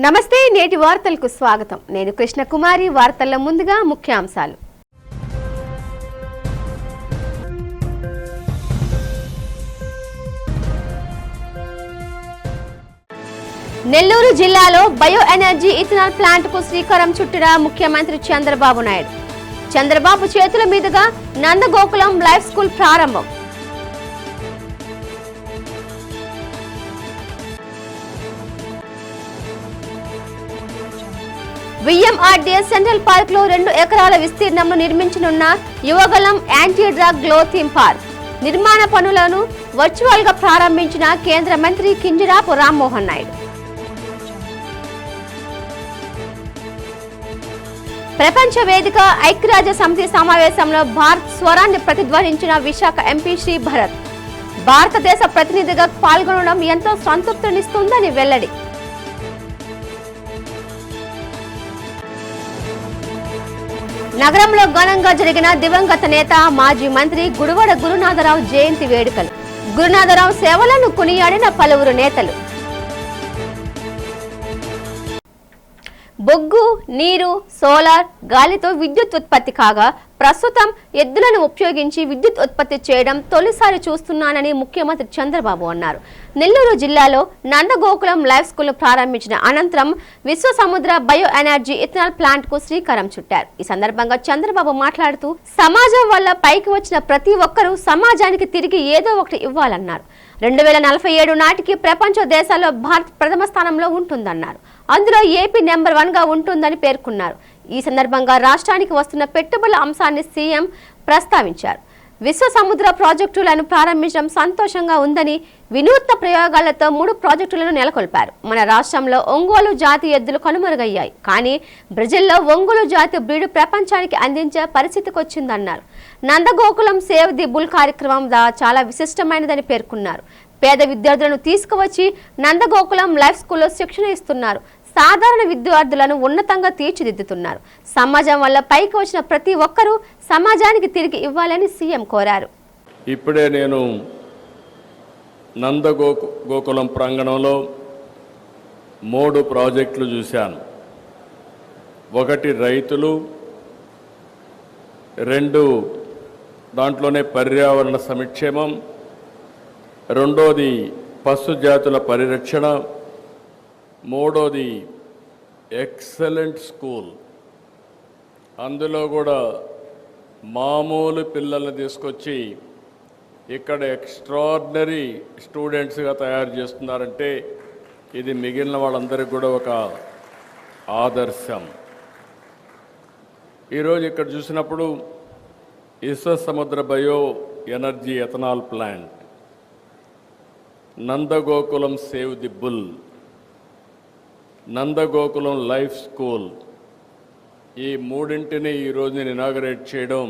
నమస్తే నేటి వార్తలకు స్వాగతం నేను కృష్ణ కుమారి వార్తల్లో ముందుగా ముఖ్యాంశాలు నెల్లూరు జిల్లాలో బయో ఎనర్జీ ఇథనాల్ ప్లాంట్ కు శ్రీకారం చుట్టిన ముఖ్యమంత్రి చంద్రబాబు నాయుడు చంద్రబాబు చేతుల మీదుగా నందగోకులం లైఫ్ స్కూల్ ప్రారంభం విఎంఆర్డీఎస్ సెంట్రల్ పార్క్ లో 2 ఎకరాల విస్తీర్ణంలో నిర్మించనున్న Yuvagalam anti drug glow theme park నిర్మాణ పనులను వర్చువల్ గా ప్రారంభించిన కేంద్ర మంత్రి కింజరాపు రామ్మోహన్ నాయుడు. ప్రపంచ వేదిక ఐక్యరాజ్య సమితి సమావేశంలో భారత్ స్వరాన్ని ప్రతిధ్వనించిన విశాఖ ఎంపీ శ్రీ భరత్ భారతదేశ ప్రతినిధిగా పాల్గొనడం ఎంతో సంతృప్తినిస్తుందని వెల్లడి. నగరంలో ఘనంగా జరిగిన దివంగత నేత మాజీ మంత్రి గుడివాడ గురునాథరావు జయంతి వేడుకలు గురునాథరావు సేవలను కొనియాడిన పలువురు నేతలు. బొగ్గు నీరు సోలార్ గాలితో విద్యుత్ ఉత్పత్తి కాగా ప్రస్తుతం ఎద్దులను ఉపయోగించి విద్యుత్ ఉత్పత్తి చేయడం తొలిసారి చూస్తున్నానని ముఖ్యమంత్రి చంద్రబాబు అన్నారు. నెల్లూరు జిల్లాలో నందగోకులం లైఫ్ స్కూల్ ప్రారంభించిన అనంతరం విశ్వ సముద్ర బయో ఎనర్జీ ఇథనాల్ ప్లాంట్ కు శ్రీకారం చుట్టారు. ఈ సందర్భంగా చంద్రబాబు మాట్లాడుతూ సమాజం వల్ల పైకి వచ్చిన ప్రతి ఒక్కరూ సమాజానికి తిరిగి ఏదో ఒకటి ఇవ్వాలన్నారు. 2047 నాటికి ప్రపంచ దేశాల్లో భారత్ ప్రథమ స్థానంలో ఉంటుందన్నారు. అందులో ఏపీ నెంబర్ 1 గా ఉంటుందని పేర్కొన్నారు. ఈ సందర్భంగా రాష్ట్రానికి వస్తున్న పెట్టుబడుల అంశాన్ని సీఎం ప్రస్తావించారు. విశ్వ సముద్ర ప్రాజెక్టులను ప్రారంభించడం సంతోషంగా ఉందని వినూత్న ప్రయోగాలతో 3 ప్రాజెక్టులను నెలకొల్పారు. మన రాష్ట్రంలో ఒంగోలు జాతి ఎద్దులు కనుమరుగయ్యాయి, కానీ బ్రెజిల్లో ఒంగోలు జాతి బ్రీడు ప్రపంచానికి అందించే పరిస్థితికి వచ్చిందన్నారు. నందగోకులం సేవ్ ది బుల్ కార్యక్రమం చాలా విశిష్టమైనదని పేర్కొన్నారు. పేద విద్యార్థులను తీసుకువచ్చి నందగోకులం లైఫ్ స్కూల్లో శిక్షణ ఇస్తున్నారు. సాధారణ విద్యార్థులను ఉన్నతంగా తీర్చిదిద్దుతున్నారు. సమాజం వల్ల పైకి వచ్చిన ప్రతి ఒక్కరూ సమాజానికి తిరిగి ఇవ్వాలని సీఎం కోరారు. ఇప్పుడే నేను నందగోకులం ప్రాంగణంలో 3 ప్రాజెక్టులు చూశాను. 1 రైతులు, 2 దాంట్లోనే పర్యావరణ సంక్షేమం, 2ది పశు జాతుల పరిరక్షణ, 3ది ఎక్సలెంట్ స్కూల్. అందులో కూడా మామూలు పిల్లల్ని తీసుకొచ్చి ఇక్కడ ఎక్స్ట్రాడినరీ స్టూడెంట్స్గా తయారు చేస్తున్నారంటే ఇది మిగిలిన వాళ్ళందరికీ కూడా ఒక ఆదర్శం. ఈరోజు ఇక్కడ చూసినప్పుడు విశ్వ సముద్ర bio energy ethanol plant, Nandagokulam save the bull, Nandagokulam life school, ఈ 3ంటిని ఈరోజు నేను ఇనాగరేట్ చేయడం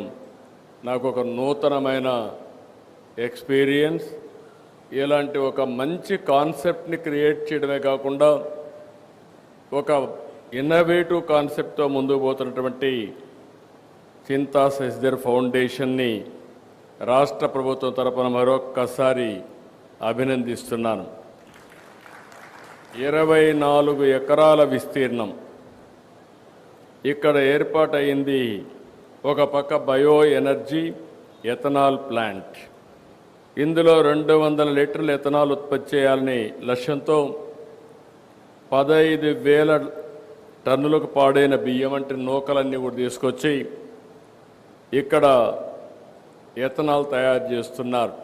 నాకు ఒక నూతనమైన ఎక్స్పీరియన్స్. ఇలాంటి ఒక మంచి కాన్సెప్ట్ని క్రియేట్ చేయడమే కాకుండా ఒక ఇన్నోవేటివ్ కాన్సెప్ట్తో ముందుకు పోతున్నటువంటి చింతా శశిధర్ ఫౌండేషన్ని రాష్ట్ర ప్రభుత్వం తరపున మరొక్కసారి అభినందిస్తున్నాను. 24 ఎకరాల విస్తీర్ణం ఇక్కడ ఏర్పాటైంది. ఒక పక్క బయో ఎనర్జీ ఎథనాల్ ప్లాంట్, ఇందులో 200 లీటర్ల ఎథనాల్ ఉత్పత్తి చేయాలని లక్ష్యంతో 15,000 టన్నులకు పాడైన బియ్యం వంటి నూకలన్నీ కూడా తీసుకొచ్చి ఇక్కడ ఎథనాల్ తయారు చేస్తున్నారు.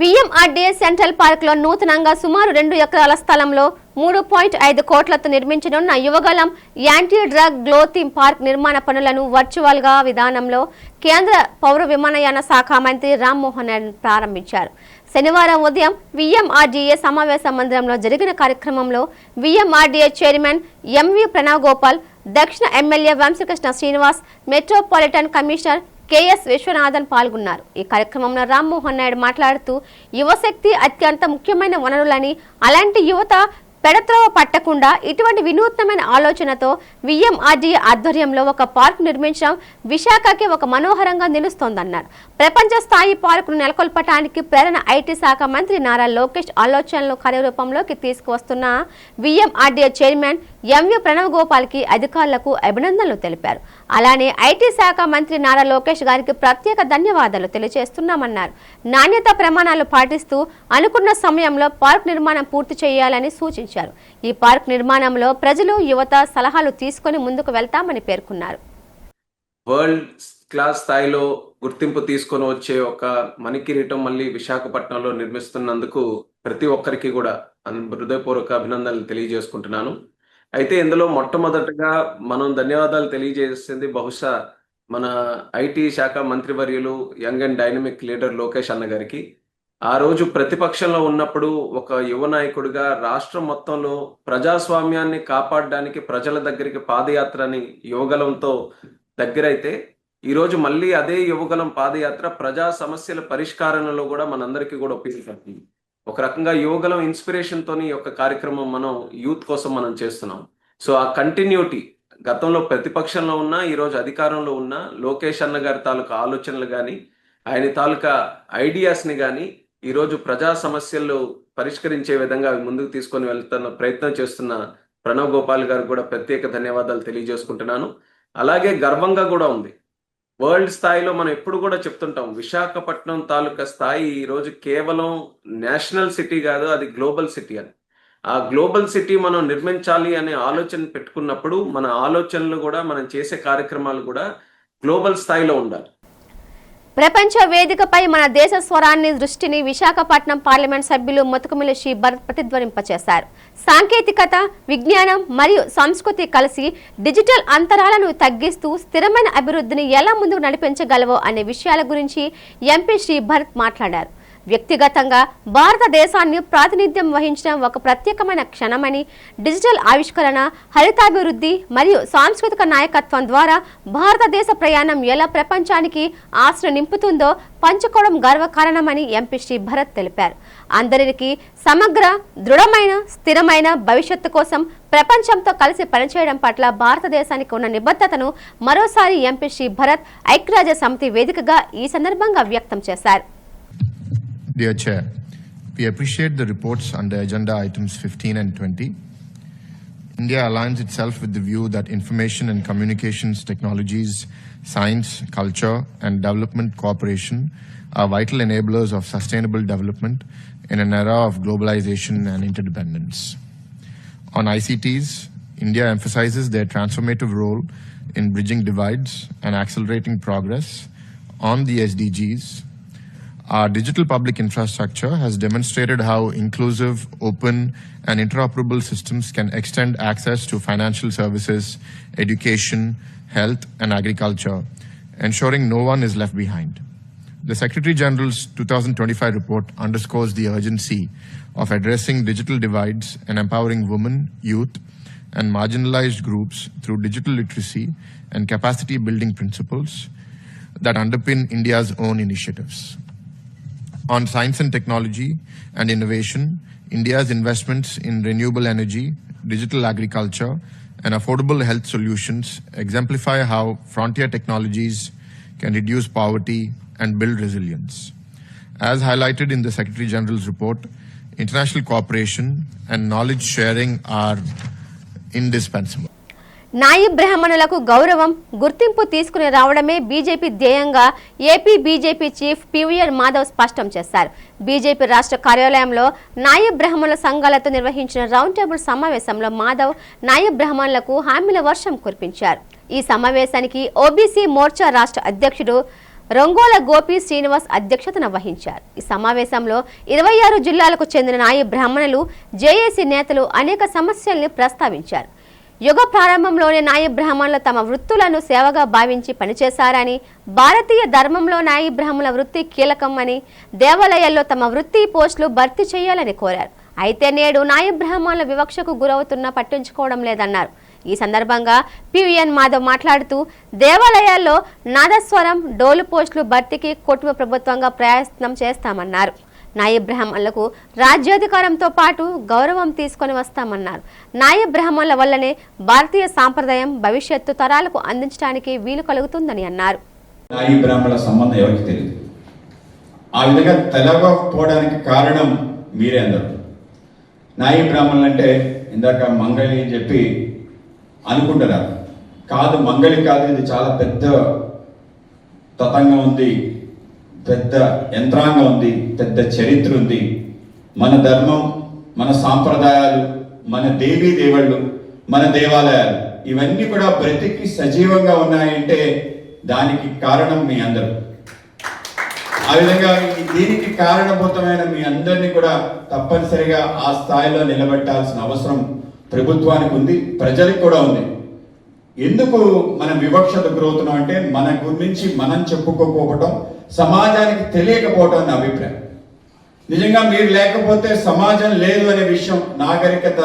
విఎంఆర్డీఎస్ సెంట్రల్ పార్క్ లో నూతనంగా సుమారు 2 ఎకరాల స్థలంలో 3.5 కోట్లతో నిర్మించనున్న Yuvagalam anti drug glow theme park నిర్మాణ పనులను వర్చువల్ గా విధానంలో కేంద్ర పౌర విమానయాన శాఖ మంత్రి రామ్మోహన్ నాయుడు ప్రారంభించారు. శనివారం ఉదయం విఎంఆర్డీఏ సమావేశ మందిరంలో జరిగిన కార్యక్రమంలో VMRDA chairman MV Pranav Gopal, దక్షిణ MLA Vamsikrishna Srinivas, metropolitan commissioner KS Viswanathan పాల్గొన్నారు. ఈ కార్యక్రమంలో రామ్మోహన్ నాయుడు మాట్లాడుతూ యువశక్తి అత్యంత ముఖ్యమైన వనరులని, అలాంటి యువత పెడత్రోవ పట్టకుండా ఇటువంటి వినూత్నమైన ఆలోచనతో విఎంఆర్డీఏ ఆధ్వర్యంలో ఒక పార్క్ నిర్మించడం విశాఖకి ఒక మనోహరంగా నిలుస్తోందన్నారు. ప్రపంచ స్థాయి పార్కును నెలకొల్పటానికి ప్రేరణ ఐటీ శాఖ మంత్రి నారా లోకేష్ ఆలోచనలు కార్యరూపంలోకి తీసుకువస్తున్న విఎంఆర్డీఏ చైర్మన్ ఎంయు ప్రణవ్ గోపాల్కి అధికారులకు అభినందనలు తెలిపారు. అలానే ఐటీ శాఖ మంత్రి నారా లోకేష్ గారికి ప్రత్యేక ధన్యవాదాలు తెలియజేస్తున్నామన్నారు. నాణ్యత ప్రమాణాలు పాటిస్తూ అనుకున్న సమయంలో పార్క్ నిర్మాణం పూర్తి చేయాలని సూచించారు. ఈ పార్క్ నిర్మాణంలో ప్రజలు, యువత సలహాలు తీసుకుని ముందుకు వెళ్తామని పేర్కొన్నారు. వరల్డ్ క్లాస్ స్థాయిలో గుర్తింపు తీసుకొని వచ్చే ఒక మణికిరీటం మళ్ళీ విశాఖపట్నంలో నిర్మిస్తున్నందుకు ప్రతి ఒక్కరికి కూడా హృదయపూర్వక అభినందనలు తెలియజేసుకుంటున్నాను. అయితే ఇందులో మొట్టమొదటగా మనం ధన్యవాదాలు తెలియజేసింది బహుశా మన ఐటీ శాఖ మంత్రివర్యులు young and dynamic leader Lokesh అన్న గారికి. ఆ రోజు ప్రతిపక్షంలో ఉన్నప్పుడు ఒక యువ నాయకుడిగా రాష్ట్రం మొత్తంలో ప్రజాస్వామ్యాన్ని కాపాడడానికి ప్రజల దగ్గరికి పాదయాత్రని యువగలంతో దగ్గరైతే ఈరోజు మళ్ళీ అదే యువగలం పాదయాత్ర ప్రజా సమస్యల పరిష్కారంలో కూడా మనందరికీ కూడా ఉపయోగపడుతుంది. ఒక రకంగా యువగలం ఇన్స్పిరేషన్ తోని యొక్క కార్యక్రమం మనం యూత్ కోసం మనం చేస్తున్నాం. సో ఆ కంటిన్యూటీ గతంలో ప్రతిపక్షంలో ఉన్నా ఈరోజు అధికారంలో ఉన్న లోకేష్ అన్న గారి తాలూకా ఆలోచనలు కానీ ఆయన తాలూకా ఐడియాస్ని కానీ ఈరోజు ప్రజా సమస్యలు పరిష్కరించే విధంగా ముందుకు తీసుకొని వెళ్తున్న ప్రయత్నం చేస్తున్న ప్రణవ్ గోపాల్ గారు కూడా ప్రత్యేక ధన్యవాదాలు తెలియజేసుకుంటున్నాను. అలాగే గర్వంగా కూడా ఉంది. వరల్డ్ స్థాయిలో మనం ఎప్పుడు కూడా చెప్తుంటాం విశాఖపట్నం తాలూకా స్థాయి ఈరోజు కేవలం నేషనల్ సిటీ కాదు, అది గ్లోబల్ సిటీ అని. ఆ గ్లోబల్ సిటీ మనం నిర్మించాలి అనే ఆలోచన పెట్టుకున్నప్పుడు మన ఆలోచనలు కూడా మనం చేసే కార్యక్రమాలు కూడా గ్లోబల్ స్థాయిలో ఉండాలి. ప్రపంచ వేదికపై మన దేశ స్వరాన్ని దృష్టిని విశాఖపట్నం పార్లమెంట్ సభ్యులు మొతుకుమిల్లి శ్రీ భరత్ ప్రతిధ్వనింపచేశారు. సాంకేతికత, విజ్ఞానం మరియు సంస్కృతి కలిసి డిజిటల్ అంతరాలను తగ్గిస్తూ స్థిరమైన అభివృద్ధిని ఎలా ముందుకు నడిపించగలవో అనే విషయాల గురించి ఎంపీ శ్రీ భరత్ మాట్లాడారు. వ్యక్తిగతంగా భారతదేశాన్ని ప్రాతినిధ్యం వహించడం ఒక ప్రత్యేకమైన క్షణమని, డిజిటల్ ఆవిష్కరణ, హరితాభివృద్ధి మరియు సాంస్కృతిక నాయకత్వం ద్వారా భారతదేశ ప్రయాణం ఎలా ప్రపంచానికి ఆశను నింపుతుందో పంచుకోవడం గర్వకారణమని ఎంపీ శ్రీ భరత్ తెలిపారు. అందరికీ సమగ్ర, దృఢమైన, స్థిరమైన భవిష్యత్తు కోసం ప్రపంచంతో కలిసి పనిచేయడం పట్ల భారతదేశానికి ఉన్న నిబద్ధతను మరోసారి ఎంపీ శ్రీ భరత్ ఐక్యరాజ్య సమితి వేదికగా ఈ సందర్భంగా వ్యక్తం చేశారు. Dear Chair, we appreciate the reports under agenda items 15 and 20. India aligns itself with the view that information and communications technologies, science, culture, and development cooperation are vital enablers of sustainable development in an era of globalization and interdependence. On ICTs, India emphasizes their transformative role in bridging divides and accelerating progress on the SDGs. Our digital public infrastructure has demonstrated how inclusive, open, and interoperable systems can extend access to financial services, education, health, and agriculture, ensuring no one is left behind. The Secretary General's 2025 report underscores the urgency of addressing digital divides and empowering women, youth, and marginalized groups through digital literacy and capacity building principles that underpin India's own initiatives. On science and technology and innovation, India's investments in renewable energy, digital agriculture, and affordable health solutions exemplify how frontier technologies can reduce poverty and build resilience. As highlighted in the Secretary General's report, international cooperation and knowledge sharing are indispensable. నాయి బ్రాహ్మణులకు గౌరవం, గుర్తింపు తీసుకుని రావడమే BJP ధ్యేయంగా AP BJP chief PVR Madhav స్పష్టం చేశారు. BJP రాష్ట్ర కార్యాలయంలో నాయి బ్రాహ్మణుల సంఘాలతో నిర్వహించిన రౌండ్ టేబుల్ సమావేశంలో మాధవ్ నాయి బ్రాహ్మణులకు హామీల వర్షం కురిపించారు. ఈ సమావేశానికి ఓబీసీ మోర్చా రాష్ట్ర అధ్యక్షుడు రంగోల గోపి శ్రీనివాస్ అధ్యక్షతన వహించారు. ఈ సమావేశంలో 26 జిల్లాలకు చెందిన నాయి బ్రాహ్మణులు, జేఏసీ నేతలు అనేక సమస్యల్ని ప్రస్తావించారు. యుగ ప్రారంభంలోనే నాయి బ్రాహ్మణులు తమ వృత్తులను సేవగా భావించి పనిచేశారని, భారతీయ ధర్మంలో నాయి బ్రాహ్మణుల వృత్తి కీలకమని, దేవాలయాల్లో తమ వృత్తి పోస్టులు భర్తీ చేయాలని కోరారు. అయితే నేడు నాయి బ్రాహ్మణుల వివక్షకు గురవుతున్నా పట్టించుకోవడం లేదన్నారు. ఈ సందర్భంగా పివిఎన్ మాధవ్ మాట్లాడుతూ దేవాలయాల్లో నాదస్వరం, డోలు పోస్టులు భర్తీకి కుటుంబ ప్రభుత్వంగా ప్రయత్నం చేస్తామన్నారు. నాయబ్ బ్రాహ్మణులకు రాజ్యాధికారంతో పాటు గౌరవం తీసుకొని వస్తామన్నారు. నాయబ్ బ్రాహ్మణుల వల్లనే భారతీయ సాంప్రదాయం భవిష్యత్తు తరాలకు అందించడానికి వీలు కలుగుతుందని అన్నారు. నాయబ్ బ్రాహ్మణుల సంబంధం ఎవరికి తెలియదు. ఆ విధంగా తెలవకపోవడానికి కారణం మీరే అందరూ. నాయబ్ బ్రాహ్మణులు అంటే ఇందాక మంగళి అని చెప్పి అనుకుంటున్నారు. కాదు, మంగళి కాదు, ఇది చాలా పెద్ద తతంగం ఉంది, పెద్ద యంత్రాంగం ఉంది, పెద్ద చరిత్ర ఉంది. మన ధర్మం, మన సాంప్రదాయాలు, మన దేవీ దేవుళ్ళు, మన దేవాలయాలు ఇవన్నీ కూడా బ్రతికి సజీవంగా ఉన్నాయంటే దానికి కారణం మీ అందరూ. ఆ విధంగా దీనికి కారణభూతమైన మీ అందరినీ కూడా తప్పనిసరిగా ఆ స్థాయిలో నిలబెట్టాల్సిన అవసరం ప్రభుత్వానికి ఉంది, ప్రజలకు కూడా ఉంది. ఎందుకు మనం వివక్షత గురవుతున్నాం అంటే మన గురించి మనం చెప్పుకోకపోవటం, సమాజానికి తెలియకపోవటం నా అభిప్రాయం. నిజంగా మీరు లేకపోతే సమాజం లేదు అనే విషయం, నాగరికత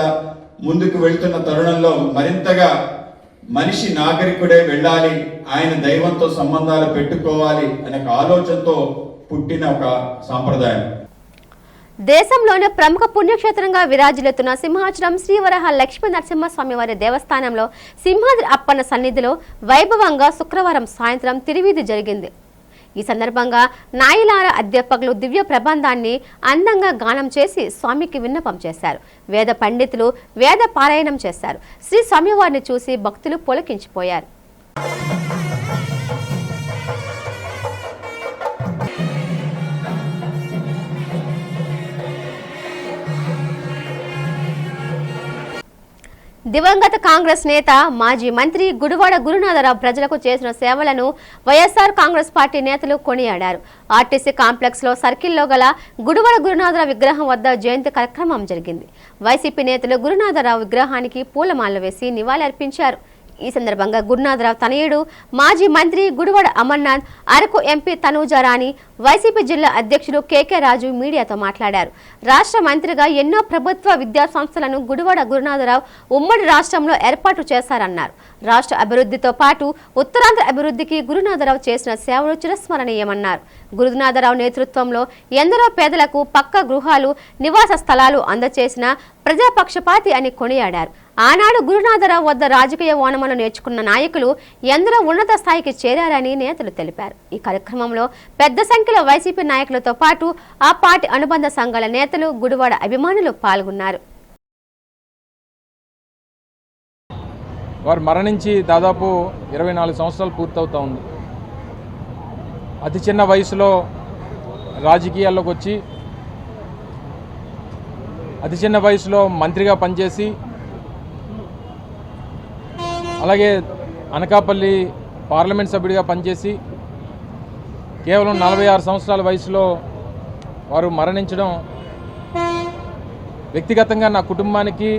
ముందుకు వెళ్తున్న తరుణంలో మరింతగా మనిషి నాగరికుడే వెళ్ళాలి, ఆయన దైవంతో సంబంధాలు పెట్టుకోవాలి అనే ఆలోచనతో పుట్టిన ఒక సాంప్రదాయం. దేశంలోనే ప్రముఖ పుణ్యక్షేత్రంగా విరాజిల్లుతున్న సింహాచలం శ్రీవరహ లక్ష్మీ నరసింహస్వామి వారి దేవస్థానంలో సింహాద్రి అప్పన్న సన్నిధిలో వైభవంగా శుక్రవారం సాయంత్రం తిరువీధి జరిగింది. ఈ సందర్భంగా నాయిలార అధ్యాపకులు దివ్య ప్రబంధాన్ని అందంగా గానం చేసి స్వామికి విన్నపం చేశారు. వేద పండితులు వేద పారాయణం చేశారు. శ్రీ స్వామివారిని చూసి భక్తులు పులకించిపోయారు. దివంగత కాంగ్రెస్ నేత మాజీ మంత్రి గుడివాడ గురునాథరావు ప్రజలకు చేసిన సేవలను వైఎస్ఆర్ కాంగ్రెస్ పార్టీ నేతలు కొనియాడారు. ఆర్టీసీ కాంప్లెక్స్ లో సర్కిల్లో గల గుడివాడ గురునాథరావు విగ్రహం వద్ద జయంతి కార్యక్రమం జరిగింది. వైసీపీ నేతలు గురునాథరావు విగ్రహానికి పూలమాలలు వేసి నివాళులర్పించారు. ఈ సందర్భంగా గురునాథరావు తనయుడు మాజీ మంత్రి గుడివాడ అమర్నాథ్, అరకు ఎంపీ తనూజారాణి, వైసీపీ జిల్లా అధ్యక్షులు కేకే రాజు మీడియాతో మాట్లాడారు. రాష్ట్ర మంత్రిగా ఎన్నో ప్రభుత్వ విద్యా సంస్థలను గుడివాడ గురునాథరావు ఉమ్మడి రాష్ట్రంలో ఏర్పాటు చేశారన్నారు. రాష్ట్ర అభివృద్ధితో పాటు ఉత్తరాంధ్ర అభివృద్ధికి గురునాథరావు చేసిన సేవలు చిరస్మరణీయమన్నారు. గురునాథరావు నేతృత్వంలో ఎందరో పేదలకు పక్కా గృహాలు, నివాస స్థలాలు అందచేసిన ప్రజాపక్షపాతి అని కొనియాడారు. ఆనాడు గురునాథరావు వద్ద రాజకీయ ఓనమలు నేర్చుకున్న నాయకులు ఎందరో ఉన్నత స్థాయికి చేరారని నేతలు తెలిపారు. ఈ కార్యక్రమంలో పెద్ద సంఖ్యలో వైసీపీ నాయకులతో పాటు ఆ పార్టీ అనుబంధ సంఘాల నేతలు, గుడివాడ అభిమానులు పాల్గొన్నారు. వారు మరణించి దాదాపు 24 సంవత్సరాలు పూర్తవుతా ఉంది. అతి చిన్న వయసులో రాజకీయాల్లోకి వచ్చి అతి చిన్న వయసులో మంత్రిగా పనిచేసి, అలాగే అనకాపల్లి పార్లమెంట్ సభ్యుడిగా పనిచేసి కేవలం 46 సంవత్సరాల వయసులో వారు మరణించడం వ్యక్తిగతంగా నా కుటుంబానికి,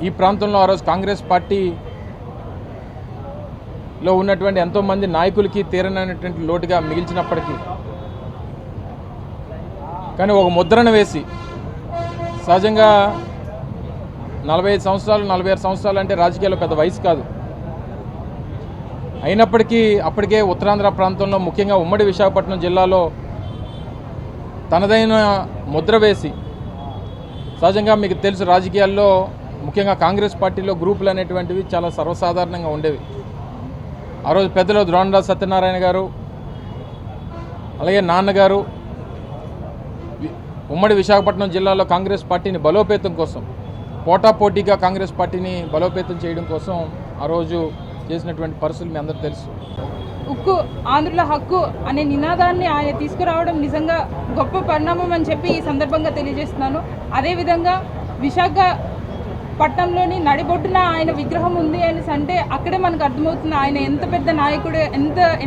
ఈ ప్రాంతంలో ఆ రోజు కాంగ్రెస్ పార్టీలో ఉన్నటువంటి ఎంతోమంది నాయకులకి తీరనైనటువంటి లోటుగా మిగిల్చినప్పటికీ, కానీ ఒక ముద్రను వేసి, సహజంగా 45 సంవత్సరాలు 46 సంవత్సరాలు అంటే రాజకీయాల్లో పెద్ద వయసు కాదు. అయినప్పటికీ అప్పటికే ఉత్తరాంధ్ర ప్రాంతంలో, ముఖ్యంగా ఉమ్మడి విశాఖపట్నం జిల్లాలో తనదైన ముద్ర వేసి, సహజంగా మీకు తెలుసు రాజకీయాల్లో ముఖ్యంగా కాంగ్రెస్ పార్టీలో గ్రూపులు అనేటువంటివి చాలా సర్వసాధారణంగా ఉండేవి. ఆ రోజు పెద్దలు ద్రోణరాజు సత్యనారాయణ గారు, అలాగే నాన్నగారు ఉమ్మడి విశాఖపట్నం జిల్లాలో కాంగ్రెస్ పార్టీని బలోపేతం కోసం, పోటాపోటీగా కాంగ్రెస్ పార్టీని బలోపేతం చేయడం కోసం ఆ రోజు చేసినటువంటి పరిస్థితులు మీ అందరూ తెలుసు. ఉక్కు ఆంధ్రుల హక్కు అనే నినాదాన్ని ఆయన తీసుకురావడం నిజంగా గొప్ప పరిణామం అని చెప్పి ఈ సందర్భంగా తెలియజేస్తున్నాను. అదేవిధంగా విశాఖపట్నంలోని నడిబొడ్డున ఆయన విగ్రహం ఉంది అని అంటే అక్కడే మనకు అర్థమవుతుంది ఆయన ఎంత పెద్ద నాయకుడు,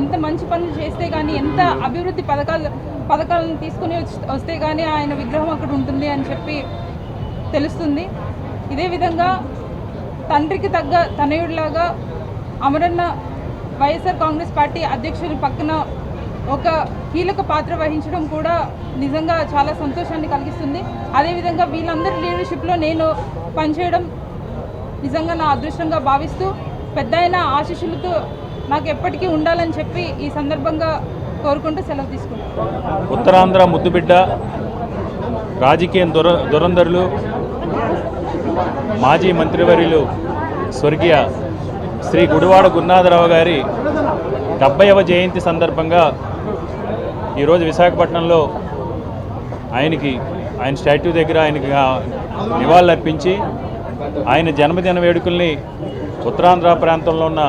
ఎంత మంచి పనులు చేస్తే కానీ, ఎంత అభివృద్ధి పథకాలను తీసుకుని వస్తే కానీ ఆయన విగ్రహం అక్కడ ఉంటుంది అని చెప్పి తెలుస్తుంది. ఇదే విధంగా తండ్రికి తగ్గ తనయుడిలాగా అమరన్న వైఎస్ఆర్ కాంగ్రెస్ పార్టీ అధ్యక్షుడి పక్కన ఒక కీలక పాత్ర వహించడం కూడా నిజంగా చాలా సంతోషాన్ని కలిగిస్తుంది. అదేవిధంగా వీళ్ళందరి లీడర్షిప్లో నేను పనిచేయడం నిజంగా నా అదృష్టంగా భావిస్తూ, పెద్ద ఆయన ఆశీస్సులతో నాకు ఎప్పటికీ ఉండాలని చెప్పి ఈ సందర్భంగా కోరుకుంటూ సెలవు తీసుకుంటాం. ఉత్తరాంధ్ర ముద్దుబిడ్డ, రాజకీయ దురంధరులు, మాజీ మంత్రివర్యులు స్వర్గీయ శ్రీ గుడివాడ గురునాథరావు గారి 70వ జయంతి సందర్భంగా ఈరోజు విశాఖపట్నంలో ఆయన స్టాట్యూ దగ్గర ఆయనకి నివాళులర్పించి ఆయన జన్మదిన వేడుకల్ని ఉత్తరాంధ్ర ప్రాంతంలో ఉన్న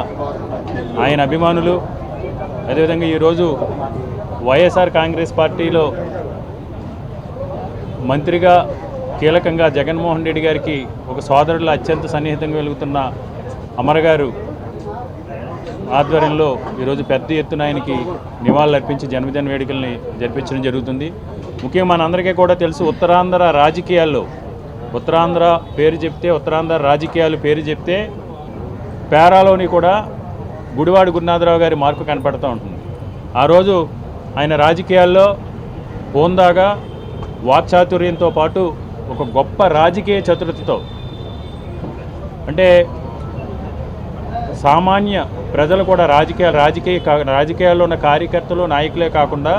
ఆయన అభిమానులు, అదేవిధంగా ఈరోజు వైఎస్ఆర్ కాంగ్రెస్ పార్టీలో మంత్రిగా కీలకంగా జగన్మోహన్ రెడ్డి గారికి ఒక సోదరుల అత్యంత సన్నిహితంగా వెలుగుతున్న అమర్ గారు ఆధ్వర్యంలో ఈరోజు పెద్ద ఎత్తున ఆయనకి నివాళులర్పించి జన్మదిన వేడుకల్ని జరిపించడం జరుగుతుంది. ముఖ్యంగా మనందరికీ కూడా తెలుసు, ఉత్తరాంధ్ర రాజకీయాల్లో ఉత్తరాంధ్ర రాజకీయాలు పేరు చెప్తే పేరాలోని కూడా గుడివాడ గురునాథరావు గారి మార్పు కనపడుతూ ఉంటుంది. ఆ రోజు ఆయన రాజకీయాల్లో హోందాగా వాక్చాతుర్యంతో పాటు ఒక గొప్ప రాజకీయ చతురతతో, అంటే సామాన్య ప్రజలు కూడా రాజకీయాల్లో ఉన్న కార్యకర్తలు, నాయకులే కాకుండా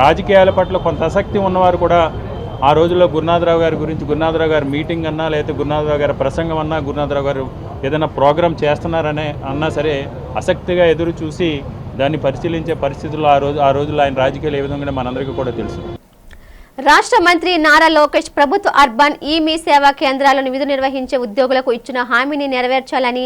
రాజకీయాల పట్ల కొంత ఆసక్తి ఉన్నవారు కూడా ఆ రోజుల్లో గురునాథరావు గారి మీటింగ్ అన్నా, లేకపోతే గురునాథరావు గారి ప్రసంగం అన్నా, గురునాథరావు గారు ఏదైనా ప్రోగ్రాం చేస్తున్నారనే అన్నా సరే ఆసక్తిగా ఎదురు చూసి దాన్ని పరిశీలించే పరిస్థితుల్లో ఆ రోజుల్లో ఆయన రాజకీయాలు ఏ విధంగా మనందరికీ కూడా తెలుసు. రాష్ట్ర మంత్రి నారా లోకేష్ ప్రభుత్వ అర్బన్ మీ సేవా కేంద్రాలను విధులు నిర్వహించే ఉద్యోగులకు ఇచ్చిన హామీని నెరవేర్చాలని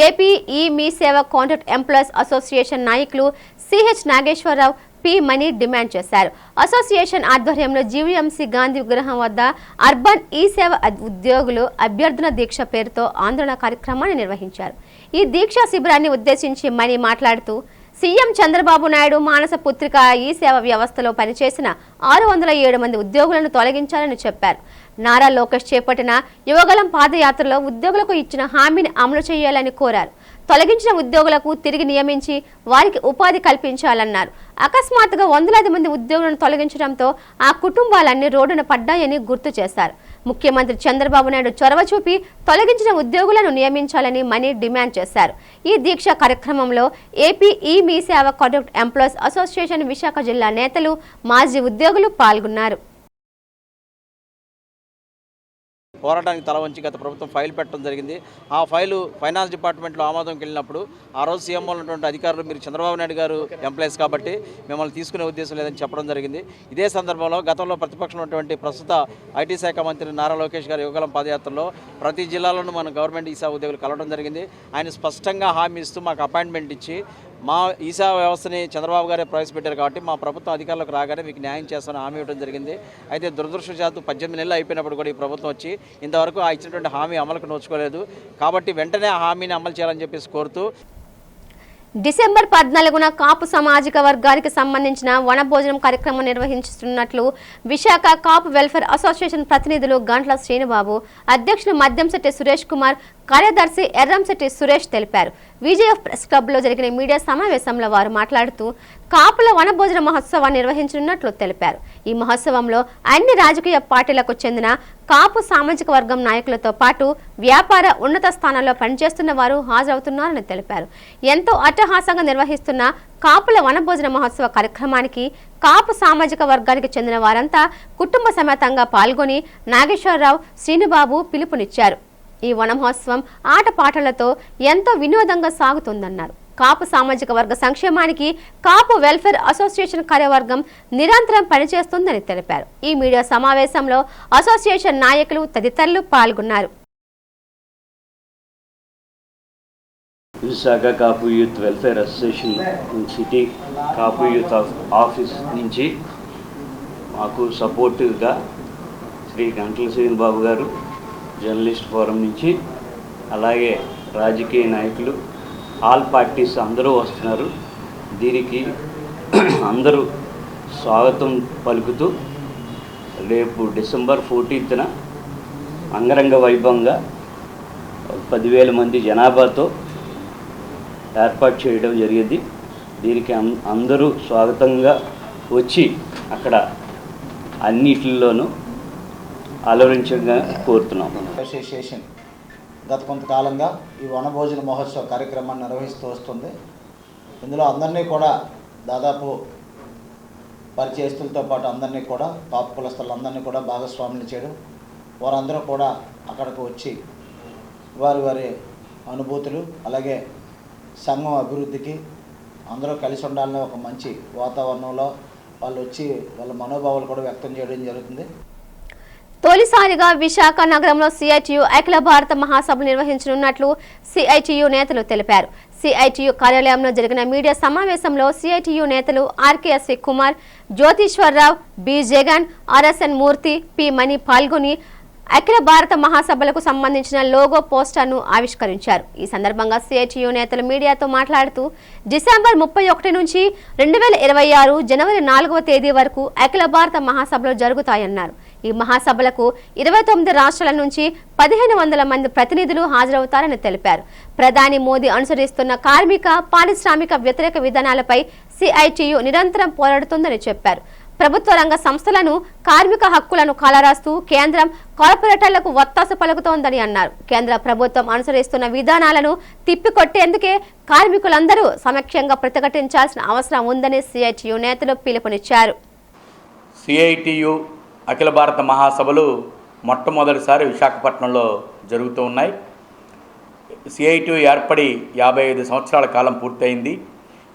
ఏపీ మీ సేవా కాంట్రాక్ట్ ఎంప్లాయీస్ అసోసియేషన్ నాయకులు సిహెచ్ నాగేశ్వరరావు, పి మణి డిమాండ్ చేశారు. అసోసియేషన్ ఆధ్వర్యంలో జీవీఎంసీ గాంధీ విగ్రహం వద్ద అర్బన్ సేవ ఉద్యోగులు అభ్యర్థన దీక్ష పేరుతో ఆందోళన కార్యక్రమాన్ని నిర్వహించారు. ఈ దీక్షా శిబిరాన్ని ఉద్దేశించి మణి మాట్లాడుతూ, సీఎం చంద్రబాబు నాయుడు మానస పుత్రిక సేవ వ్యవస్థలో పనిచేసిన 607 మంది ఉద్యోగులను తొలగించాలని చెప్పారు. నారా లోకేష్ చేపట్టిన యువగలం పాదయాత్రలో ఉద్యోగులకు ఇచ్చిన హామీని అమలు చేయాలని కోరారు. తొలగించిన ఉద్యోగులకు తిరిగి నియమించి వారికి ఉపాధి కల్పించాలన్నారు. అకస్మాత్తుగా వందలాది మంది ఉద్యోగులను తొలగించడంతో ఆ కుటుంబాలన్నీ రోడ్డున పడ్డాయని గుర్తు చేశారు. ముఖ్యమంత్రి చంద్రబాబు నాయుడు చొరవ చూపి తొలగించిన ఉద్యోగులను నియమించాలని మణి డిమాండ్ చేశారు. ఈ దీక్ష కార్యక్రమంలో ఏపీ మీ సేవ కాంట్రాక్ట్ ఎంప్లాయీస్ అసోసియేషన్ విశాఖ జిల్లా నేతలు, మాజీ ఉద్యోగులు పాల్గొన్నారు. పోరాటానికి తల వంచి గత ప్రభుత్వం ఫైల్ పెట్టడం జరిగింది. ఆ ఫైలు ఫైనాన్స్ డిపార్ట్మెంట్లో ఆమోదంకి వెళ్ళినప్పుడు ఆ రోజు సీఎంలో ఉన్నటువంటి అధికారులు, మీరు చంద్రబాబు నాయుడు గారు ఎంప్లాయీస్ కాబట్టి మిమ్మల్ని తీసుకునే ఉద్దేశం లేదని చెప్పడం జరిగింది. ఇదే సందర్భంలో గతంలో ప్రతిపక్షంలో ఉన్నటువంటి ప్రస్తుత ఐటీ శాఖ మంత్రి నారా లోకేష్ గారి యువగలం పాదయాత్రలో ప్రతి జిల్లాలోనూ మన గవర్నమెంట్ ఈసా ఉద్యోగులు కలవడం జరిగింది. ఆయన స్పష్టంగా హామీ ఇస్తూ మాకు అపాయింట్మెంట్ ఇచ్చి మా ఈసా వ్యవస్థని చంద్రబాబు గారే ప్రవేశపెట్టారు కాబట్టి మా ప్రభుత్వం అధికారులకు రాగానే మీకు న్యాయం చేస్తామని హామీ ఇవ్వడం జరిగింది. అయితే దురదృష్టవశాత్తు 18 నెలలు అయిపోయినప్పుడు కూడా ఈ ప్రభుత్వం వచ్చి ఇంతవరకు ఆ ఇచ్చినటువంటి హామీ అమలుకు నోచుకోలేదు. కాబట్టి వెంటనే ఆ హామీని అమలు చేయాలని చెప్పేసి కోరుతూ, డిసెంబర్ 14న కాపు సామాజిక వర్గానికి సంబంధించిన వనభోజనం కార్యక్రమం నిర్వహిస్తున్నట్లు విశాఖ కాపు వెల్ఫేర్ అసోసియేషన్ ప్రతినిధులు గంట్ల శ్రీనుబాబు, అధ్యక్షులు మద్యంశెట్టి సురేష్ కుమార్, కార్యదర్శి ఎర్రంశెట్టి సురేష్ తెలిపారు. విజయఎఫ్ ప్రెస్ క్లబ్ లో జరిగిన మీడియా సమావేశంలో వారు మాట్లాడుతూ కాపుల వనభోజన మహోత్సవాన్ని నిర్వహించనున్నట్లు తెలిపారు. ఈ మహోత్సవంలో అన్ని రాజకీయ పార్టీలకు చెందిన కాపు సామాజిక వర్గం నాయకులతో పాటు వ్యాపార ఉన్నత స్థానాల్లో పనిచేస్తున్న వారు హాజరవుతున్నారని తెలిపారు. ఎంతో అట్టహాసంగా నిర్వహిస్తున్న కాపుల వనభోజన మహోత్సవ కార్యక్రమానికి కాపు సామాజిక వర్గానికి చెందిన వారంతా కుటుంబ సమేతంగా పాల్గొని నాగేశ్వరరావు, శ్రీనుబాబు పిలుపునిచ్చారు. ఈ వన మహోత్సవం ఆటపాటలతో ఎంతో వినోదంగా సాగుతుందన్నారు. కాపు సామాజిక వర్గ సంక్షేమానికి కాపు వెల్ఫేర్ అసోసియేషన్ కార్యవర్గం నిరంతరం పనిచేస్తుందని తెలిపారు. ఈ మీడియా సమావేశంలో అసోసియేషన్ నాయకులు తదితరులు పాల్గొన్నారు. విశాఖ కాపు యూత్ వెల్ఫేర్ అసోసియేషన్ సిటీ కాపు యూత్ ఆఫీస్ నుంచి మాకు సపోర్టివ్గా శ్రీ గంట్ల శ్రీనుబాబు గారు, జర్నలిస్ట్ ఫోరం నుంచి, అలాగే రాజకీయ నాయకులు, ఆల్ పార్టీస్ అందరూ వస్తున్నారు. దీనికి అందరూ స్వాగతం పలుకుతూ రేపు డిసెంబర్ 14న అంగరంగ వైభవంగా 10,000 మంది జనాభాతో ఏర్పాటు చేయడం జరిగింది. దీనికి అందరూ స్వాగతంగా వచ్చి అక్కడ అన్నిటిలోనూ ఆలోచించగా కోరుతున్నాం. అసోసియేషన్ గత కొంతకాలంగా ఈ వనభోజన మహోత్సవ కార్యక్రమాన్ని నిర్వహిస్తూ వస్తుంది. ఇందులో అందరినీ కూడా దాదాపు పరిచయస్తులతో పాటు అందరినీ కూడా కాపు కులస్తులందరినీ కూడా భాగస్వాములు చేయడం, వారందరూ కూడా అక్కడికి వచ్చి వారి వారి అనుభూతులు అలాగే సంఘం అభివృద్ధికి అందరూ కలిసి ఉండాలనే ఒక మంచి వాతావరణంలో వాళ్ళు వచ్చి వాళ్ళ మనోభావాలు కూడా వ్యక్తం చేయడం జరుగుతుంది. తొలిసారిగా విశాఖ నగరంలో సిఐటియు అఖిల భారత మహాసభ నిర్వహించనున్నట్లు సిఐటియు నేతలు తెలిపారు. సిఐటియు కార్యాలయంలో జరిగిన మీడియా సమావేశంలో సిఐటియు నేతలు RKSV Kumar, Jyotiswararao, B Jagan, RSN Murthy, P Mani పాల్గొని అఖిల భారత మహాసభలకు సంబంధించిన లోగో పోస్టర్ను ఆవిష్కరించారు. ఈ సందర్భంగా సిఐటియు నేతలు మీడియాతో మాట్లాడుతూ డిసెంబర్ 31 నుంచి 2026 జనవరి 4వ తేదీ వరకు అఖిల భారత మహాసభలు జరుగుతాయన్నారు. ఈ మహాసభలకు 29 రాష్ట్రాల నుంచి 1500 మంది ప్రతినిధులు హాజరవుతారని తెలిపారు. ప్రధాని మోదీ అనుసరిస్తున్న కార్మిక, పారిశ్రామిక వ్యతిరేక విధానాలపై సిఐటియు నిరంతరం పోరాడుతుందని చెప్పారు. ప్రభుత్వ రంగ సంస్థలను, కార్మిక హక్కులను కాలరాస్తూ కేంద్రం కార్పొరేటర్లకు వత్తాసు పలుకుతోందని అన్నారు. కేంద్ర ప్రభుత్వం అనుసరిస్తున్న విధానాలను తిప్పికొట్టేందుకే కార్మికులందరూ సమఖ్యంగా ప్రతిఘటించాల్సిన అవసరం ఉందని సిఐటియు నేతలు పిలుపునిచ్చారు. సిఐటియు అఖిల భారత మహాసభలు మొట్టమొదటిసారి విశాఖపట్నంలో జరుగుతూ ఉన్నాయి. సిఐటియు ఏర్పడి 55 సంవత్సరాల కాలం పూర్తయింది.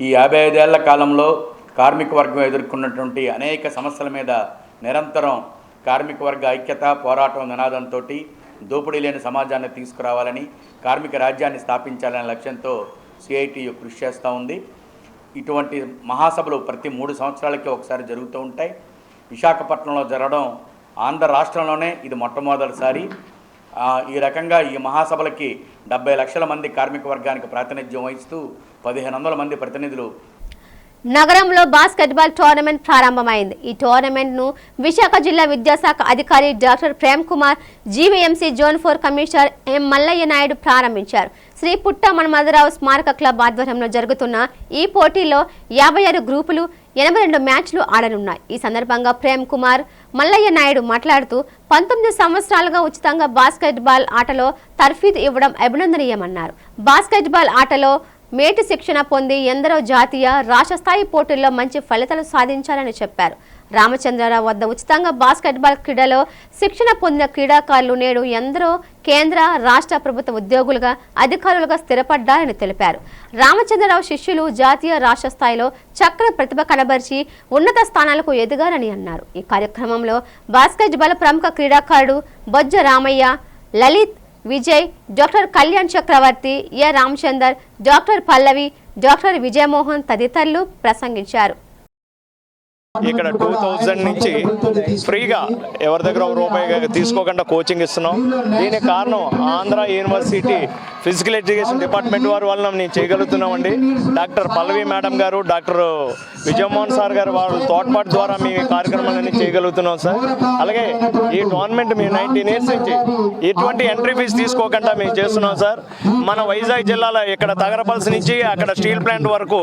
ఈ 55 ఏళ్ల కాలంలో కార్మిక వర్గం ఎదుర్కొన్నటువంటి అనేక సమస్యల మీద నిరంతరం కార్మిక వర్గ ఐక్యత, పోరాటం నినాదంతో దోపిడీ లేని సమాజాన్ని తీసుకురావాలని, కార్మిక రాజ్యాన్ని స్థాపించాలనే లక్ష్యంతో సిఐటియు కృషి చేస్తూ ఉంది. ఇటువంటి మహాసభలు ప్రతి 3 సంవత్సరాలకి ఒకసారి జరుగుతూ ఉంటాయి. విశాఖపట్నంలో జరగడం ఆంధ్ర రాష్ట్రంలోనే ఇది మొట్టమొదటిసారి. ఈ రకంగా ఈ మహాసభలకి 70 లక్షల మంది కార్మిక వర్గానికి ప్రాతినిధ్యం వహిస్తూ 1500 మంది ప్రతినిధులు. నగరంలో బాస్కెట్బాల్ టోర్నమెంట్ ప్రారంభమైంది. ఈ టోర్నమెంట్ ను విశాఖ జిల్లా విద్యాశాఖ అధికారి doctor Prem Kumar, GVMC zone 4 commissioner M Mallaiah Naidu ప్రారంభించారు. శ్రీ పుట్ట మన్మథరావు స్మారక క్లబ్ ఆధ్వర్యంలో జరుగుతున్న ఈ పోటీలో 56 గ్రూపులు 82 మ్యాచ్లు ఆడనున్నాయి. ఈ సందర్భంగా ప్రేమ్ కుమార్, మల్లయ్య నాయుడు మాట్లాడుతూ 19 సంవత్సరాలుగా ఉచితంగా బాస్కెట్బాల్ ఆటలో తర్ఫీదు ఇవ్వడం అభినందనీయమన్నారు. బాస్కెట్బాల్ ఆటలో మేటి శిక్షణ పొంది ఎందరో జాతీయ, రాష్ట్ర స్థాయి పోటీల్లో మంచి ఫలితాలు సాధించాలని చెప్పారు. రామచంద్రరావు వద్ద ఉచితంగా బాస్కెట్బాల్ క్రీడలో శిక్షణ పొందిన క్రీడాకారులు నేడు ఎందరో కేంద్ర, రాష్ట్ర ప్రభుత్వ ఉద్యోగులుగా, అధికారులుగా స్థిరపడ్డారని తెలిపారు. రామచంద్రరావు శిష్యులు జాతీయ, రాష్ట్ర స్థాయిలో చక్కని ప్రతిభ కనబరిచి ఉన్నత స్థానాలకు ఎదిగారని అన్నారు. ఈ కార్యక్రమంలో బాస్కెట్బాల్ ప్రముఖ క్రీడాకారుడు బొజ్జ రామయ్య, లలిత్, విజయ్, డాక్టర్ కళ్యాణ్ చక్రవర్తి, ఏ రామచందర్, డాక్టర్ పల్లవి, డాక్టర్ విజయమోహన్ తదితరులు ప్రసంగించారు. ఇక్కడ 2000 నుంచి ఫ్రీగా ఎవరి దగ్గర ₹1 తీసుకోకుండా కోచింగ్ ఇస్తున్నాం. దీనికి కారణం Andhra university physical education department వారి వల్ల నేను చేయగలుగుతున్నామండి. డాక్టర్ పల్లవి మేడం గారు, డాక్టర్ విజయమోహన్ సార్ గారు వాళ్ళ తోడ్పాటు ద్వారా మేము ఈ కార్యక్రమాలన్నీ చేయగలుగుతున్నాం సార్. అలాగే ఈ టోర్నమెంట్ మేము 19 ఇయర్స్ నుంచి ఎటువంటి ఎంట్రీ ఫీజు తీసుకోకుండా మేము చేస్తున్నాం సార్. మన వైజాగ్ జిల్లాలో ఇక్కడ తగరపల్స్ నుంచి అక్కడ స్టీల్ ప్లాంట్ వరకు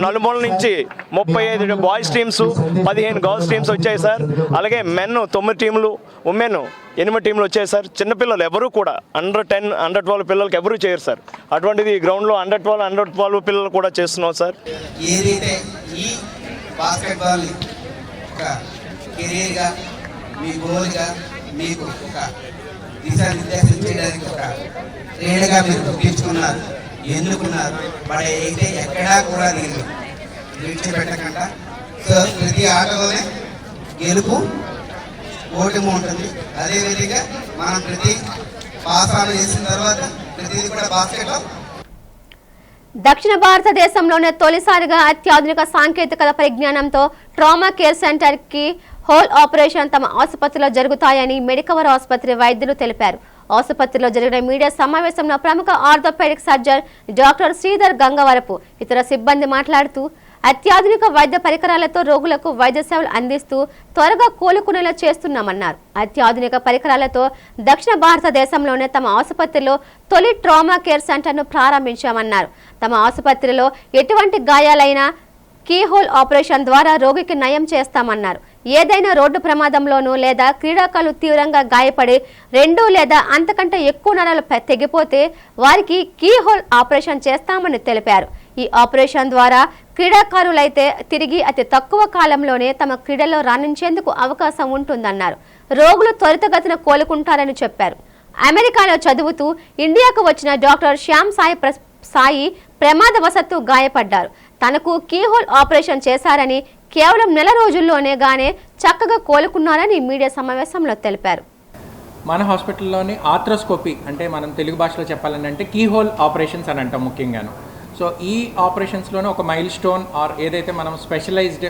నలుమూల నుంచి 35 బాయ్స్ టీమ్స్, 15 గర్ల్స్ టీమ్స్ వచ్చాయి సార్. అలాగే మెన్ 9 టీంలు, ఉమెన్ 8 టీంలు వచ్చాయి సార్. చిన్నపిల్లలు ఎవరు కూడా అండర్-10, అండర్-12 పిల్లలకి ఎవరు చేయరు సార్. అటువంటిది ఈ గ్రౌండ్లో అండర్-12 పిల్లలు కూడా చేస్తున్నాం సార్. ఏదైతే ఈ బాస్కెట్బాల్ ఒక కెరీర్గా, మీ గోల్గా, మీకు ఒక దిశానిర్దేశం చేయడానికి ఒక క్రీడగా మీరు గుర్తించుకున్నారు, ఎన్నుకున్నారు. మరి అయితే ఎక్కడా కూడా నేను విడిచిపెట్టకుండా సో ప్రతి ఆటలోనే గెలుపు, ఓటమి ఉంటుంది. అదేవిధంగా మనం ప్రతి పాసాలు చేసిన తర్వాత ప్రతిదీ కూడా బాస్కెట్లో. దక్షిణ భారతదేశంలోనే తొలిసారిగా అత్యాధునిక సాంకేతికత పరిజ్ఞానంతో ట్రామా కేర్ సెంటర్ కి హోల్ ఆపరేషన్ తమ ఆసుపత్రిలో జరుగుతాయని మెడికవర్ ఆసుపత్రి వైద్యులు తెలిపారు. ఆసుపత్రిలో జరిగిన మీడియా సమావేశంలో ప్రముఖ orthopaedic surgeon doctor Sridhar Gangavarapu ఇతర సిబ్బంది మాట్లాడుతూ అత్యాధునిక వైద్య పరికరాలతో రోగులకు వైద్య సేవలు అందిస్తూ త్వరగా కోలుకునేలా చేస్తున్నామన్నారు. అత్యాధునిక పరికరాలతో దక్షిణ భారతదేశంలోనే తమ ఆసుపత్రిలో తొలి ట్రామా కేర్ సెంటర్ను ప్రారంభించామన్నారు. తమ ఆసుపత్రిలో ఎటువంటి గాయాలైనా కీహోల్ ఆపరేషన్ ద్వారా రోగికి నయం చేస్తామన్నారు. ఏదైనా రోడ్డు ప్రమాదంలోనూ లేదా క్రీడాకారులు తీవ్రంగా గాయపడి 2 లేదా అంతకంటే ఎక్కువ నరాలు తెగిపోతే వారికి కీహోల్ ఆపరేషన్ చేస్తామని తెలిపారు. ఈ ఆపరేషన్ ద్వారా క్రీడాకారులైతే తిరిగి అతి తక్కువ కాలంలోనే తమ క్రీడల్లో రాణించేందుకు అవకాశం ఉంటుందన్నారు. రోగులు త్వరితగతిన కోలుకుంటారని చెప్పారు. అమెరికాలో చదువుతూ ఇండియాకు వచ్చిన డాక్టర్ శ్యామ్ సాయి ప్రమాదవశత్తు గాయపడ్డారు. తనకు కీహోల్ ఆపరేషన్ చేశారని, కేవలం నెల రోజుల్లోనే గానే చక్కగా కోలుకున్నారని మీడియా సమావేశంలో తెలిపారు. మన హాస్పిటల్లోని ఆర్థ్రోస్కోపీ అంటే మనం తెలుగు భాషలో చెప్పాలని అంటే కీహోల్ ఆపరేషన్స్ అని అంటాం ముఖ్యంగాను. సో ఈ ఆపరేషన్స్లోనే ఒక మైల్ స్టోన్ ఆర్ ఏదైతే మనం స్పెషలైజ్డ్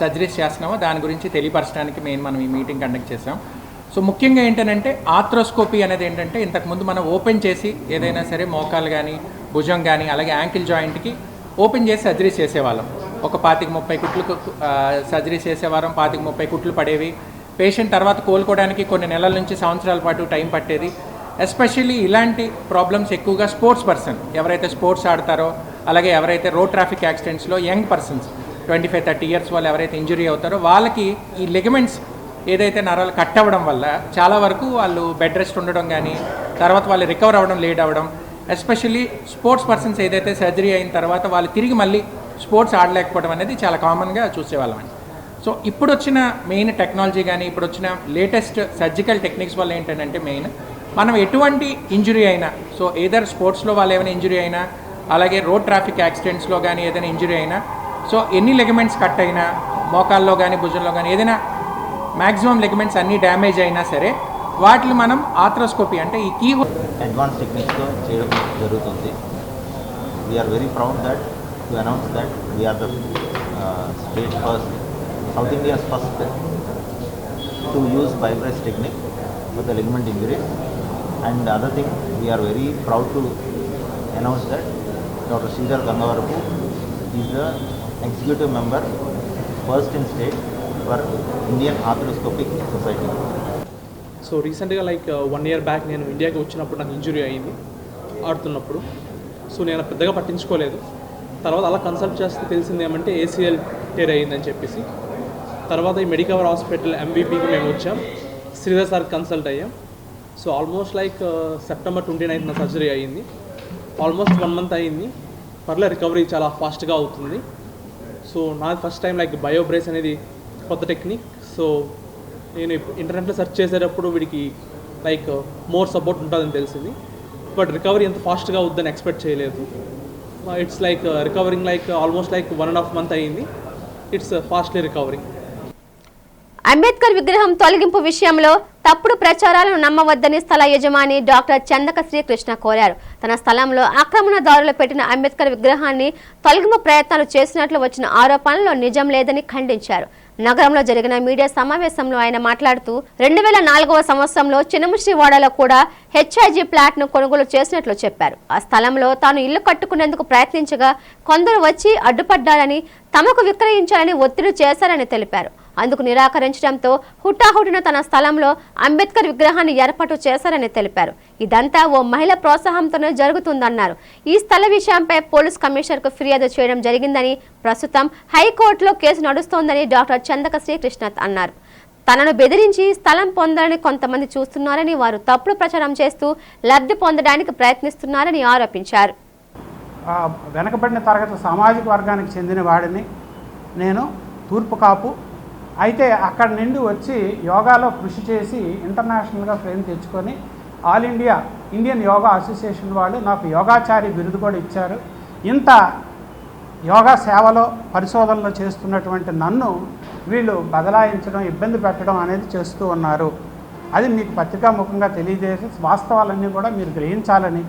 సర్జరీస్ చేస్తున్నామో దాని గురించి తెలియపరచడానికి మనం ఈ మీటింగ్ కండక్ట్ చేసాం. సో ముఖ్యంగా ఏంటంటే ఆర్థ్రోస్కోపీ అనేది ఏంటంటే ఇంతకుముందు మనం ఓపెన్ చేసి ఏదైనా సరే మోకాలు కానీ భుజం కానీ అలాగే యాంకిల్ జాయింట్కి ఓపెన్ చేసి సర్జరీస్ చేసేవాళ్ళం. ఒక 25-30 కుట్లు సర్జరీస్ చేసేవారం, 25-30 కుట్లు పడేవి. పేషెంట్ తర్వాత కోలుకోవడానికి కొన్ని నెలల నుంచి సంవత్సరాల పాటు టైం పట్టేది. ఎస్పెషల్లీ ఇలాంటి ప్రాబ్లమ్స్ ఎక్కువగా స్పోర్ట్స్ పర్సన్ ఎవరైతే స్పోర్ట్స్ ఆడతారో, అలాగే ఎవరైతే రోడ్ ట్రాఫిక్ యాక్సిడెంట్స్లో యంగ్ పర్సన్స్ 25-30 ఇయర్స్ వాళ్ళు ఎవరైతే ఇంజురీ అవుతారో వాళ్ళకి ఈ లిగమెంట్స్ ఏదైతే నరాలు కట్ అవ్వడం వల్ల చాలా వరకు వాళ్ళు బెడ్ రెస్ట్ ఉండడం కానీ తర్వాత వాళ్ళు రికవర్ అవ్వడం లేట్ అవ్వడం, ఎస్పెషల్లీ స్పోర్ట్స్ పర్సన్స్ ఏదైతే సర్జరీ అయిన తర్వాత వాళ్ళు తిరిగి మళ్ళీ స్పోర్ట్స్ ఆడలేకపోవడం అనేది చాలా కామన్గా చూసేవాళ్ళం అండి. సో ఇప్పుడు వచ్చిన మెయిన్ టెక్నాలజీ కానీ ఇప్పుడు వచ్చిన లేటెస్ట్ సర్జికల్ టెక్నిక్స్ వల్ల ఏంటంటే మెయిన్ మనం ఎటువంటి ఇంజురీ అయినా, సో ఏదర్ స్పోర్ట్స్లో వాళ్ళు ఏమైనా ఇంజురీ అయినా అలాగే రోడ్ ట్రాఫిక్ యాక్సిడెంట్స్లో కానీ ఏదైనా ఇంజురీ అయినా, సో ఎన్ని లెగమెంట్స్ కట్ అయినా మోకాల్లో కానీ భుజంలో కానీ ఏదైనా మ్యాక్సిమం లెగమెంట్స్ అన్నీ డ్యామేజ్ అయినా సరే వాటిని మనం ఆర్థ్రోస్కోపీ అంటే ఈ కీహోల్ అడ్వాన్స్ టెక్నిక్స్తో చేయడం జరుగుతుంది. We are very proud that to announce that we are the state first, South India's first to use bypass technique for the ligament injuries. And other thing, we are very proud to announce that Dr. Sridhar Gangavarapu is the executive member, first in state for Indian Arthroscopic Society. So రీసెంట్గా like 1 year back నేను ఇండియాకి వచ్చినప్పుడు నాకు injury అయింది ఆడుతున్నప్పుడు. So నేను పెద్దగా పట్టించుకోలేదు. తర్వాత అలా కన్సల్ట్ చేస్తే తెలిసింది ఏమంటే ACL టేర్ అయ్యిందని చెప్పేసి. తర్వాత ఈ మెడికవర్ హాస్పిటల్ MVPకి మేము వచ్చాం, శ్రీధర్ సార్ కన్సల్ట్ అయ్యాం. So almost like September 29th నా సర్జరీ అయ్యింది. ఆల్మోస్ట్ 1 month అయ్యింది. పర్లే రికవరీ చాలా ఫాస్ట్గా అవుతుంది. సో నాది ఫస్ట్ టైం లైక్ బయోబ్రేస్ అనేది కొత్త టెక్నిక్. సో నేను ఇంటర్నెట్లో సెర్చ్ చేసేటప్పుడు వీడికి లైక్ మోర్ సపోర్ట్ ఉంటుందని తెలిసింది. బట్ రికవరీ ఎంత ఫాస్ట్గా అవుద్దని ఎక్స్పెక్ట్ చేయలేదు. It's like recovering like almost like 1.5 month అయ్యింది. It's fastly recovering. అంబేద్కర్ విగ్రహం తొలగింపు విషయంలో తప్పుడు ప్రచారాలను నమ్మవద్దని స్థల యజమాని డాక్టర్ చందక శ్రీకృష్ణ కోరారు. తన స్థలంలో ఆక్రమణదారులు పెట్టిన అంబేద్కర్ విగ్రహాన్ని తొలగింపు ప్రయత్నాలు చేసినట్లు వచ్చిన ఆరోపణల్లో నిజం లేదని ఖండించారు. నగరంలో జరిగిన మీడియా సమావేశంలో ఆయన మాట్లాడుతూ 2004వ సంవత్సరంలో చిన్నముషివాడలో కూడా HIG ప్లాట్ ను కొనుగోలు చేసినట్లు చెప్పారు. ఆ స్థలంలో తాను ఇల్లు కట్టుకునేందుకు ప్రయత్నించగా కొందరు వచ్చి అడ్డుపడ్డారని, తమకు విక్రయించాలని ఒత్తిడి చేశారని తెలిపారు. అందుకు నిరాకరించడంతో హుటాహుటిన తన స్థలంలో అంబేద్కర్ విగ్రహాన్ని ఏర్పాటు చేశారని తెలిపారు. ఇదంతా ఓ మహిళ ప్రోత్సాహంతోనే జరుగుతుందన్నారు. ఈ స్థల విషయంపై పోలీస్ కమిషనర్కు ఫిర్యాదు చేయడం జరిగిందని, ప్రస్తుతం హైకోర్టులో కేసు నడుస్తోందని డాక్టర్ చందక శ్రీకృష్ణ అన్నారు. తనను బెదిరించి స్థలం పొందాలని కొంతమంది చూస్తున్నారని, వారు తప్పుడు ప్రచారం చేస్తూ లబ్ధి పొందడానికి ప్రయత్నిస్తున్నారని ఆరోపించారు. వెనకబడిన తరగతి సామాజిక వర్గానికి చెందిన వాడిని నేను, తూర్పు కాపు. అయితే అక్కడ నుండి వచ్చి యోగాలో కృషి చేసి ఇంటర్నేషనల్గా ఫేమ్ తెచ్చుకొని all India Indian yoga association వాళ్ళు నాకు యోగాచారి బిరుదు కూడా ఇచ్చారు. ఇంత యోగా సేవలో పరిశోధనలు చేస్తున్నటువంటి నన్ను వీళ్ళు బదలాయించడం, ఇబ్బంది పెట్టడం అనేది చేస్తూ ఉన్నారు. అది మీకు పత్రికాముఖంగా తెలియజేసి వాస్తవాలన్నీ కూడా మీరు గ్రహించాలని.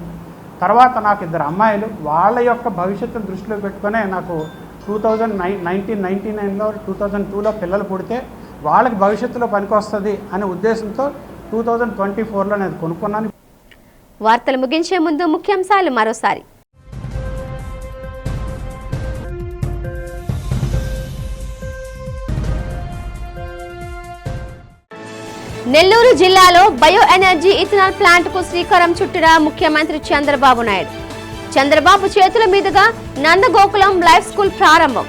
తర్వాత నాకు 2 అమ్మాయిలు, వాళ్ళ యొక్క భవిష్యత్తును దృష్టిలో పెట్టుకునే నాకు 1999లో 2002లో పిల్లలు పుడితే వాళ్ళకి భవిష్యత్తులో పనికొస్తుంది అనే ఉద్దేశంతో 2024లో నేను కొనుక్కున్నాను. వార్తలు ముగించే ముందు ముఖ్యాంశాలు మరోసారి. నెల్లూరు జిల్లాలో బయో ఎనర్జీ ఇథనాల్ ప్లాంట్ కు శ్రీకారం చుట్టిన ముఖ్యమంత్రి చంద్రబాబు నాయుడు. చంద్రబాబు చేతుల మీదుగా నందగోకులం లైఫ్ స్కూల్ ప్రారంభం.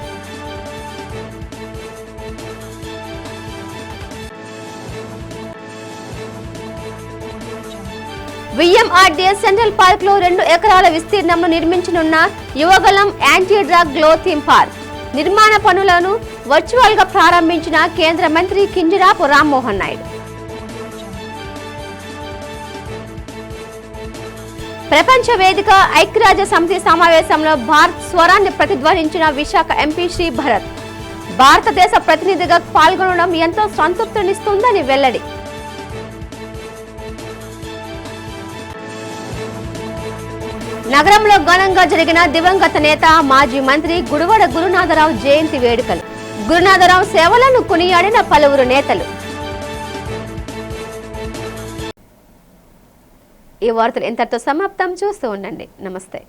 విఎంఆర్డీఎస్ సెంట్రల్ పార్క్ లో 2 ఎకరాల విస్తీర్ణంలో నిర్మించనున్న Yuvagalam anti drug glow theme park నిర్మాణ పనులను వర్చువల్ గా ప్రారంభించిన కేంద్ర మంత్రి కింజరాపు రామ్మోహన్ నాయుడు. ప్రపంచ వేదిక ఐక్యరాజ్య సమితి సమావేశంలో భారత్ స్వరాన్ని ప్రతిధ్వనించిన విశాఖ ఎంపీ శ్రీ భరత్. భారతదేశ ప్రతినిధిగా పాల్గొనడం ఎంతో సంతృప్తినిస్తుందని వెల్లడి. నగరంలో ఘనంగా జరిగిన దివంగత నేత మాజీ మంత్రి గుడివాడ గురునాథరావు జయంతి వేడుకలు. గురునాథరావు సేవలను కొనియాడిన పలువురు నేతలు. ఈ వార్తలు ఇంతటితో సమాప్తం. చూస్తూ ఉండండి. నమస్తే.